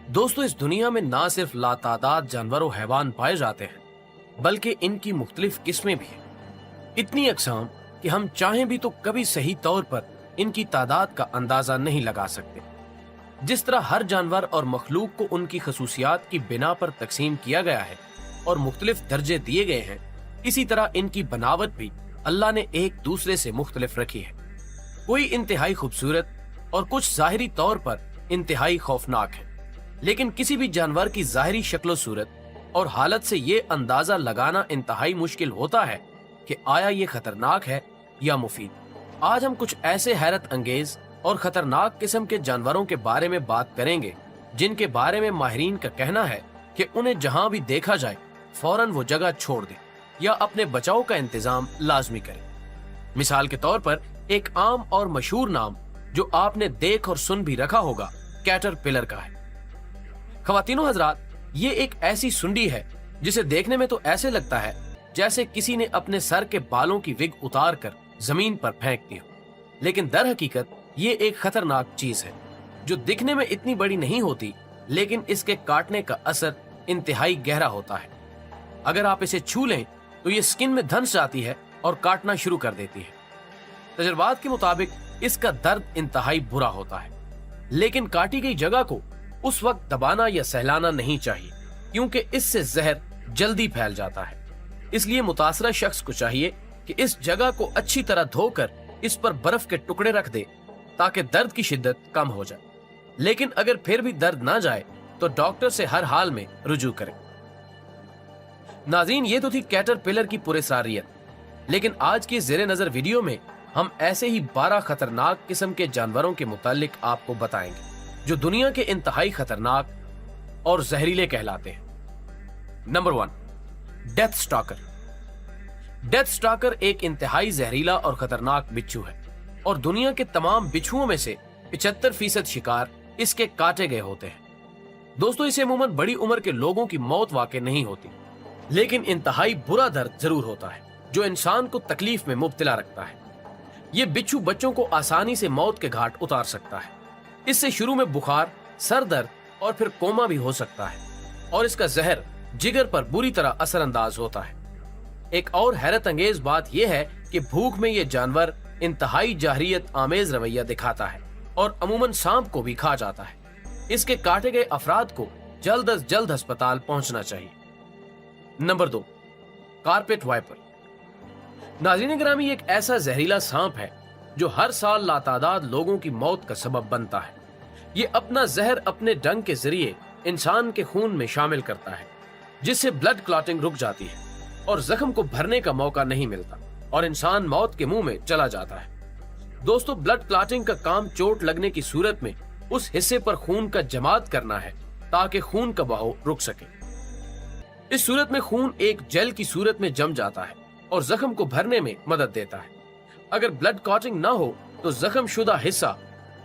दोस्तों, इस दुनिया में ना सिर्फ लातादाद जानवर और हैवान पाए जाते हैं बल्कि इनकी मुख्तलिफ किस्में भी हैं। इतनी अक़साम कि हम चाहें भी तो कभी सही तौर पर इनकी तादाद का अंदाजा नहीं लगा सकते। जिस तरह हर जानवर और मखलूक को उनकी खसूसियात की बिना पर तकसीम किया गया है और मुख्तलिफ दर्जे दिए गए हैं, इसी तरह इनकी बनावट भी अल्लाह ने एक दूसरे से मुख्तलिफ रखी है। कोई इंतहाई खूबसूरत और कुछ ज़ाहिरी तौर पर इंतहाई खौफनाक है, लेकिन किसी भी जानवर की ज़ाहिरी शक्ल सूरत और हालत से ये अंदाजा लगाना इंतहाई मुश्किल होता है कि आया ये खतरनाक है या मुफीद। आज हम कुछ ऐसे हैरत अंगेज और खतरनाक किस्म के जानवरों के बारे में बात करेंगे जिनके बारे में माहिरीन का कहना है कि उन्हें जहां भी देखा जाए फौरन वो जगह छोड़ दे या अपने बचाव का इंतजाम लाजमी करे। मिसाल के तौर पर एक आम और मशहूर नाम जो आपने देख और सुन भी रखा होगा, कैटरपिलर का है। ख़वातीनो हज़रात, ये एक ऐसी सुंडी है जिसे देखने में तो ऐसे लगता है जैसे किसी ने अपने सर के बालों की विग उतार कर जमीन पर फेंक दी हो, लेकिन दर हकीकत ये एक खतरनाक चीज है जो दिखने में इतनी बड़ी नहीं होती, लेकिन इसके काटने का असर इंतहाई गहरा होता है। अगर आप इसे छू लें तो ये स्किन में धंस जाती है और काटना शुरू कर देती है। तजर्बात के मुताबिक इसका दर्द इंतहाई बुरा होता है, लेकिन काटी गई जगह को उस वक्त दबाना या सहलाना नहीं चाहिए क्योंकि इससे जहर जल्दी फैल जाता है। इसलिए मुतासरा शख्स को चाहिए कि इस जगह को अच्छी तरह धोकर इस पर बर्फ के टुकड़े रख दे ताकि दर्द की शिद्दत कम हो जाए। लेकिन अगर फिर भी दर्द ना जाए तो डॉक्टर से हर हाल में रुजू करें। नाज़रीन, ये तो थी कैटरपिलर की पुरस्कारियत, लेकिन आज की ज़ेरे नजर वीडियो में हम ऐसे ही 12 खतरनाक किस्म के जानवरों के मुतालिक आपको बताएंगे जो दुनिया के इंतहाई खतरनाक और जहरीले कहलाते हैं। Number 1, death stalker. Death stalker एक इंतहाई जहरीला और खतरनाक बिच्छू है और दुनिया के तमाम बिच्छुओं में से 75% शिकार इसके काटे गए होते हैं। दोस्तों, इसे अमूमन बड़ी उम्र के लोगों की मौत वाक़ई नहीं होती, लेकिन इंतहाई बुरा दर्द जरूर होता है जो इंसान को तकलीफ में मुब्तला रखता है। ये बिच्छू बच्चों को आसानी से मौत के घाट उतार सकता है। इससे शुरू में बुखार, सर दर्द और फिर कोमा भी हो सकता है और इसका जहर जिगर पर बुरी तरह असरअंदाज होता है। एक और हैरत अंगेज बात यह है कि भूख में यह जानवर इंतहाई जाहरियत आमेज रवैया दिखाता है और अमूमन सांप को भी खा जाता है। इसके काटे गए अफराद को जल्द अज जल्द अस्पताल पहुंचना चाहिए। Number 2, carpet viper. नाज़रीन गिरामी, एक ऐसा जहरीला सांप है जो हर साल लातादाद लोगों की मौत का सबब बनता है। ये अपना जहर अपने डंक के जरिए इंसान के खून में शामिल करता है, जिससे ब्लड क्लॉटिंग रुक जाती है और जख्म को भरने का मौका नहीं मिलता और इंसान मौत के मुंह में चला जाता है। दोस्तों, ब्लड क्लॉटिंग का काम चोट लगने की सूरत में उस हिस्से पर खून का जमात करना है ताकि खून का बहाव रुक सके। इस सूरत में खून एक जेल की सूरत में जम जाता है और जख्म को भरने में मदद देता है। अगर ब्लड क्लॉटिंग ना हो तो जख्म शुदा हिस्सा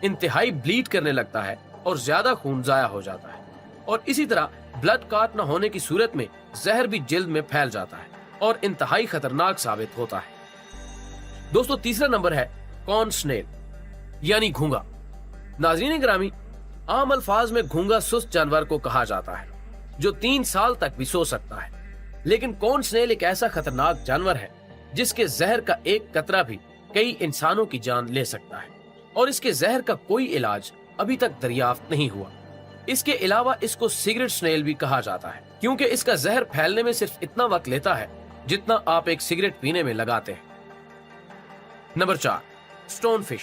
इंतहाई ब्लीड करने लगता है और ज्यादा खून जाया हो जाता है और इसी तरह ब्लड क्लॉट न होने की सूरत में जहर भी जिल्द में फैल जाता है और इंतहाई खतरनाक साबित होता है। दोस्तों, तीसरा नंबर है कॉर्न स्नेल यानी घूंगा। नाज़रीन गिरामी, आम अल्फाज में घूंगा सुस्त जानवर को कहा जाता है जो 3 साल तक भी सो सकता है, लेकिन कॉर्न स्नेल एक ऐसा खतरनाक जानवर है जिसके जहर का एक कतरा भी कई इंसानों की जान ले सकता है और इसके जहर का कोई इलाज अभी तक दरियाफ्त नहीं हुआ। इसके अलावा इसको सिगरेट स्नेल भी कहा जाता है क्योंकि इसका जहर फैलने में सिर्फ इतना वक्त लेता है जितना आप एक सिगरेट पीने में लगाते हैं। Number 4, stone fish.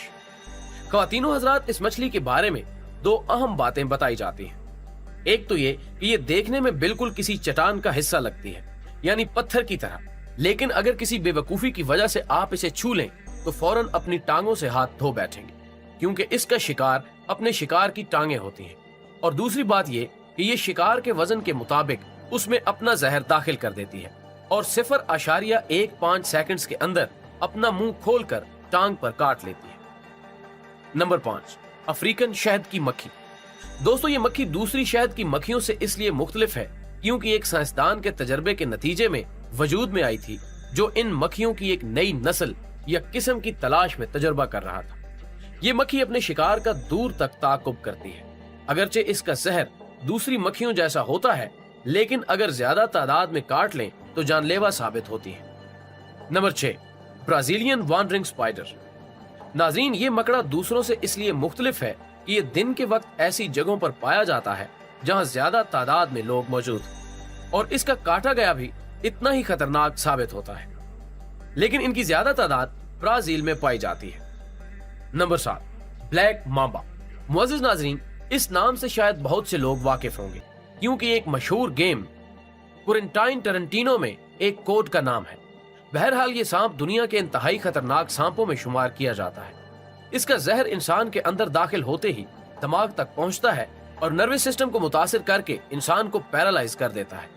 ख़वातीनो हज़रात, इस मछली के बारे में 2 अहम बातें बताई जाती हैं। एक तो ये कि ये देखने में बिल्कुल किसी चट्टान का हिस्सा लगती है, यानी पत्थर की तरह, लेकिन अगर किसी बेवकूफी की वजह से आप इसे छू लें तो फौरन अपनी टांगों से हाथ धो बैठेंगे क्योंकि इसका शिकार अपने शिकार की टांगें होती हैं। और दूसरी बात ये कि ये शिकार के वजन के मुताबिक उसमें अपना जहर दाखिल कर देती है और 0.15 सेकंड्स के अंदर अपना मुंह खोलकर टांग पर काट लेती है। नंबर 5, अफ्रीकन शहद की मक्खी। दोस्तों, ये मक्खी दूसरी शहद की मक्खियों से इसलिए मुख्तलिफ है क्योंकि एक साइंसदान के तजर्बे के नतीजे में वजूद में आई थी जो इन मक्खियों की एक नई नस्ल या किस्म की तलाश में तजर्बा कर रहा था। ये मक्खी अपने शिकार का दूर तक ताकुब करती है, अगरचे इसका जहर दूसरी मक्खियों जैसा होता है, लेकिन अगर ज्यादा तादाद में काट लें तो जानलेवा साबित होती है। Number 6, Brazilian wandering spider. नाज़रीन, ये मकड़ा दूसरों से इसलिए मुख्तलिफ है कि ये दिन के वक्त ऐसी जगहों पर पाया जाता है जहां ज्यादा तादाद में लोग मौजूद हैं, और इसका काटा गया भी इतना ही खतरनाक साबित होता है। लेकिन इनकी ज्यादा तादाद ब्राजील में पाई जाती है। Number 7, black Mamba. मुअज़्ज़िज़ नाज़रीन, इस नाम से शायद बहुत से लोग वाकिफ होंगे, क्योंकि एक मशहूर गेम क्विंटीन टैरेंटिनो में एक कोड का नाम है। बहरहाल ये सांप दुनिया के इंतहाई खतरनाक सांपों में शुमार किया जाता है। इसका जहर इंसान के अंदर दाखिल होते ही दिमाग तक पहुंचता है और नर्वस सिस्टम को मुतासिर करके इंसान को पैरालाइज कर देता है,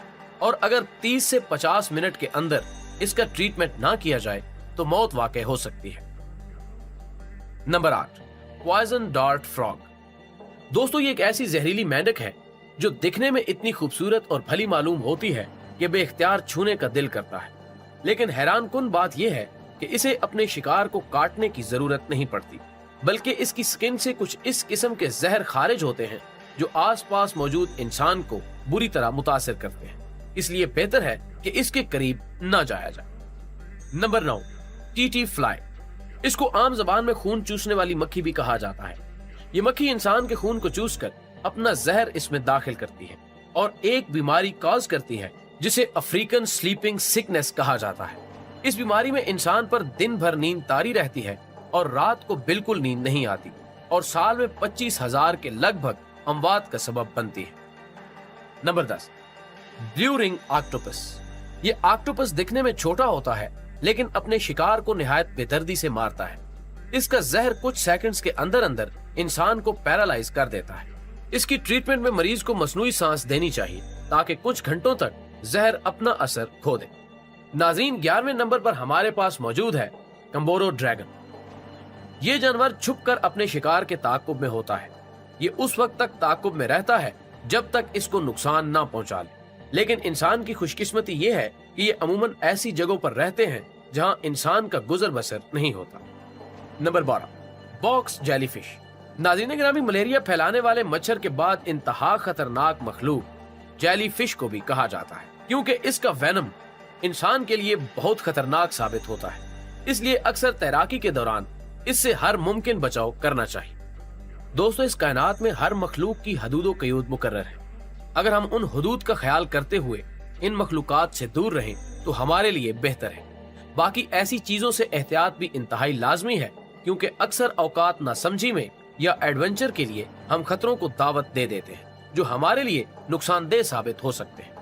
और अगर 30 से 50 मिनट के अंदर इसका ट्रीटमेंट ना किया जाए तो मौत वाक़ई हो सकती है। Number 8, poison dart frog. दोस्तों, ये एक ऐसी जहरीली मेंढक है जो दिखने में इतनी खूबसूरत और भली मालूम होती है कि बेख्तियार छूने का दिल करता है। लेकिन हैरान कुन बात यह है कि इसे अपने शिकार को काटने की जरूरत नहीं पड़ती, बल्कि इसकी स्किन से कुछ इस किस्म के जहर खारिज होते हैं जो आसपास मौजूद इंसान को बुरी तरह मुतासिर करते हैं। इसलिए बेहतर है कि इसके करीब न जाया जाए। Number 9, TT fly. इसको आम जबान में खून चूसने वाली मक्खी भी कहा जाता है। ये मक्खी इंसान के खून को चूसकर अपना जहर इसमें दाखिल करती है और एक बीमारी कॉज करती है जिसे अफ्रीकन स्लीपिंग सिकनेस कहा जाता है। इस बीमारी में इंसान पर दिन भर नींद तारी रहती है और रात को बिल्कुल नींद नहीं आती, और साल में 25,000 के लगभग अमवात का सबब बनती है। Number 10, blue ring octopus. ये ऑक्टोपस दिखने में छोटा होता है, लेकिन अपने शिकार को निहायत बेदर्दी से मारता है। इसका जहर कुछ सेकंड्स के अंदर अंदर इंसान को पैरालाइज कर देता है। इसकी ट्रीटमेंट में मरीज को मसनूई सांस देनी चाहिए ताकि कुछ घंटों तक जहर अपना असर खो दे। नाज़रीन, 11वें नंबर पर हमारे पास मौजूद है कम्बोरो ड्रैगन। ये जानवर छुपकर अपने शिकार के ताक़ुब में होता है। ये उस वक्त तक ताक़ुब में रहता है जब तक इसको नुकसान ना पहुंचा ले। लेकिन इंसान की खुशकिस्मती ये है कि ये अमूमन ऐसी जगहों पर रहते हैं जहां इंसान का गुजर बसर नहीं होता। Number 12, box jellyfish. नाज़रीन गिरामी, मलेरिया फैलाने वाले मच्छर के बाद इंतहा खतरनाक मखलूक जेलीफिश को भी कहा जाता है, क्योंकि इसका वेनम इंसान के लिए बहुत खतरनाक साबित होता है। इसलिए अक्सर तैराकी के दौरान इससे हर मुमकिन बचाव करना चाहिए। दोस्तों, इस कायनात में हर मखलूक की हदूद व क़यूद मुकर्रर है। अगर हम उन हदूद का ख्याल करते हुए इन मखलूकात से दूर रहें तो हमारे लिए बेहतर है। बाकी ऐसी चीजों से एहतियात भी इंतहाई लाजमी है, क्योंकि अक्सर औकात नासमझी में या एडवेंचर के लिए हम खतरों को दावत दे देते हैं जो हमारे लिए नुकसानदेह साबित हो सकते हैं।